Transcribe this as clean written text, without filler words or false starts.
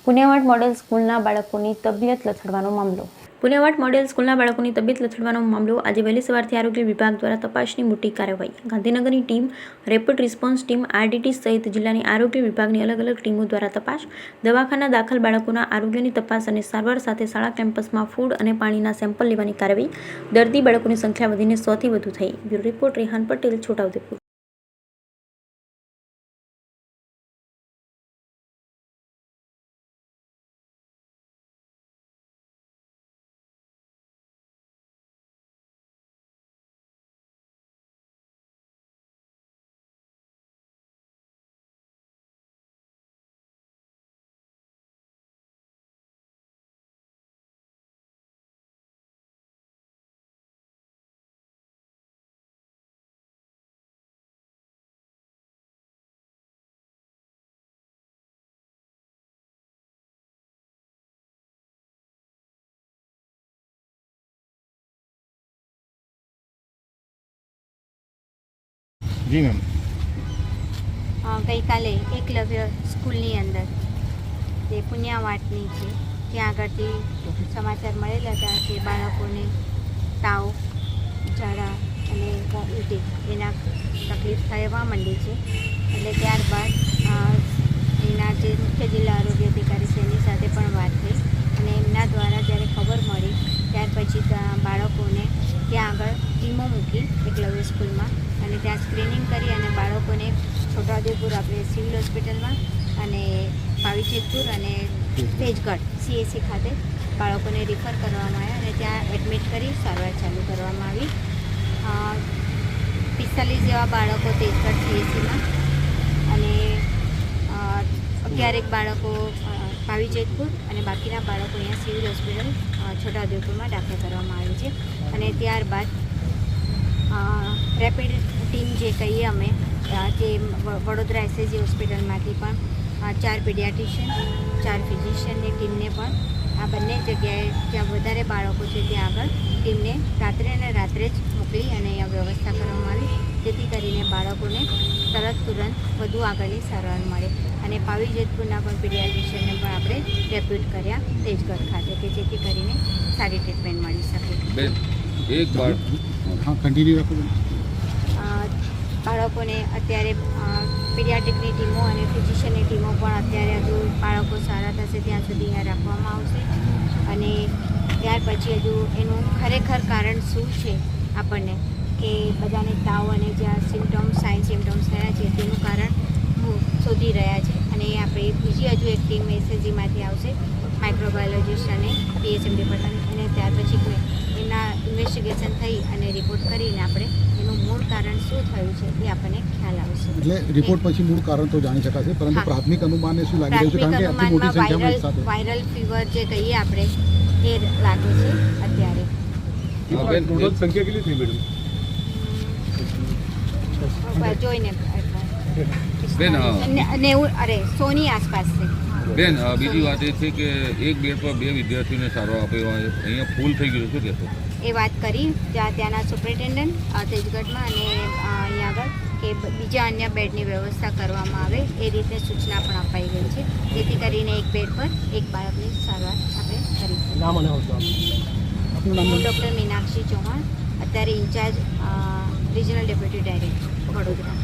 પુણ્યવાટ model સ્કૂલના બાળકોની તબિયત લથડવાનો મામલો. પુણ્યવાટ મોડેલ સ્કૂલના બાળકોની તબિયત લથડવાનો મામલો આજે વહેલી સવારથી આરોગ્ય વિભાગ દ્વારા તપાસની મોટી કાર્યવાહી. ગાંધીનગરની ટીમ, રેપિડ રિસ્પોન્સ ટીમ, આરડીટી સહિત જિલ્લાની આરોગ્ય વિભાગની અલગ અલગ ટીમો દ્વારા તપાસ, દવાખાના દાખલ બાળકોના આરોગ્યની તપાસ અને સારવાર સાથે શાળા કેમ્પસમાં ફૂડ અને પાણીના સેમ્પલ લેવાની કાર્યવાહી. દર્દી બાળકોની સંખ્યા વધીને 100થી વધુ થઈ. Bureau report Rehan Patel, Chhotaudepur. જી મેમ. ગઈકાલે એકલવ્ય સ્કૂલની અંદર જે પુણ્યવાટની છે ત્યાં આગળથી સમાચાર મળેલા હતા કે બાળકોને તાવ, ઝાડા અને ઉલટી એના તકલીફ થવા માંડી છે. એટલે ત્યારબાદ એના જે મુખ્ય જિલ્લા આરોગ્ય અધિકારી છે એની સાથે પણ વાત થઈ અને એમના દ્વારા જ્યારે ખબર મળી ત્યાર પછી બાળકોને ત્યાં આગળ ટીમો મૂકી એકલવ્ય સ્કૂલમાં અને ત્યાં સ્ક્રીનિંગ કરી અને બાળકોને છોટાઉદેપુર આપણે સિવિલ હોસ્પિટલમાં અને પાવીજેતપુર અને તેજગઢ CSC ખાતે બાળકોને રિફર કરવામાં આવ્યા અને ત્યાં એડમિટ કરી સારવાર ચાલુ કરવામાં આવી. 45 જેવા બાળકો તેજગઢ CSCમાં અને 11 બાળકો પાવીજેતપુર અને બાકીના બાળકો અહીંયા સિવિલ હોસ્પિટલ છોટાઉદેપુરમાં દાખલ કરવામાં આવી છે. અને ત્યારબાદ રેપિડ ટીમ જે કહીએ અમે તે વડોદરા SSG હોસ્પિટલમાંથી પણ 4 પીડિયાટ્રિશિયન, 4 ફિઝિશિયનની ટીમને પણ આ બંને જગ્યાએ જ્યાં વધારે બાળકો છે ત્યાં આગળ ટીમને રાત્રે જ મોકલી અને અહીંયા વ્યવસ્થા કરવામાં આવી જેથી કરીને બાળકોને તુરંત વધુ આગળની સારવાર મળે. અને પાવીજેતપુરના પણ પીડિયાટ્રિશિયનને પણ આપણે ડેપ્યુટ કર્યા તેજગઢ ખાતે કે જેથી કરીને સારી ટ્રીટમેન્ટ મળી શકે. બાળકોને અત્યારે પીડિયાટ્રિકની ટીમો અને ફિઝિશિયનની ટીમો પણ અત્યારે હજુ બાળકો સારા થશે ત્યાં સુધી અહીંયા રાખવામાં આવશે અને ત્યાર પછી હજુ એનું ખરેખર કારણ શું છે આપણને કે બધાને તાવ અને જ્યાં સાઇન સિમ્ટમ્સ થયા છે તેનું કારણ શોધી રહ્યા છે. અને આપણે બીજી હજુ એક ટીમ SSGમાંથી આવશે, માઇક્રોબાયોલોજિસ્ટ અને PHM ડિપાર્ટમેન્ટ, અને ત્યાર પછી એના ઇન્વેસ્ટિગેશન થઈ અને રિપોર્ટ કરીને આપણે એનું મૂળ કારણ શું થયું છે એ આપણને ખ્યાલ આવશે. એટલે રિપોર્ટ પછી મૂળ કારણ તો જાણી શકાશે, પરંતુ પ્રાથમિક અનુમાનને શું લાગી રહ્યું છે? કારણ કે આટલી મોટી સંખ્યામાં સાથે વાયરલ ફીવર જે કહીએ આપણે એ લાગે છે અત્યારે. ટોટલ સંખ્યા કેટલી થઈ મેડમ? જોઈને 100ની આસપાસ છે. બેન, બીજી વાત એ છે કે એક બેડ પર 2 વિદ્યાર્થીઓને સારવાર આપવામાં આવે, અહીંયા ફૂલ થઈ ગયું શું કહેશો? એ વાત કરી ત્યાંના સુપ્રિન્ટેન્ડન્ટ તેજગઢમાં અને અહીંયા આગળ કે બીજા અન્ય બેડની વ્યવસ્થા કરવામાં આવે એ રીતે સૂચના પણ અપાઈ ગઈ છે જેથી કરીને એક બેડ પર એક બાળકની સારવાર આપણે કરીશું. હું ડૉક્ટર મીનાક્ષી ચૌહાણ, અત્યારે incharge regional deputy director Vadodara.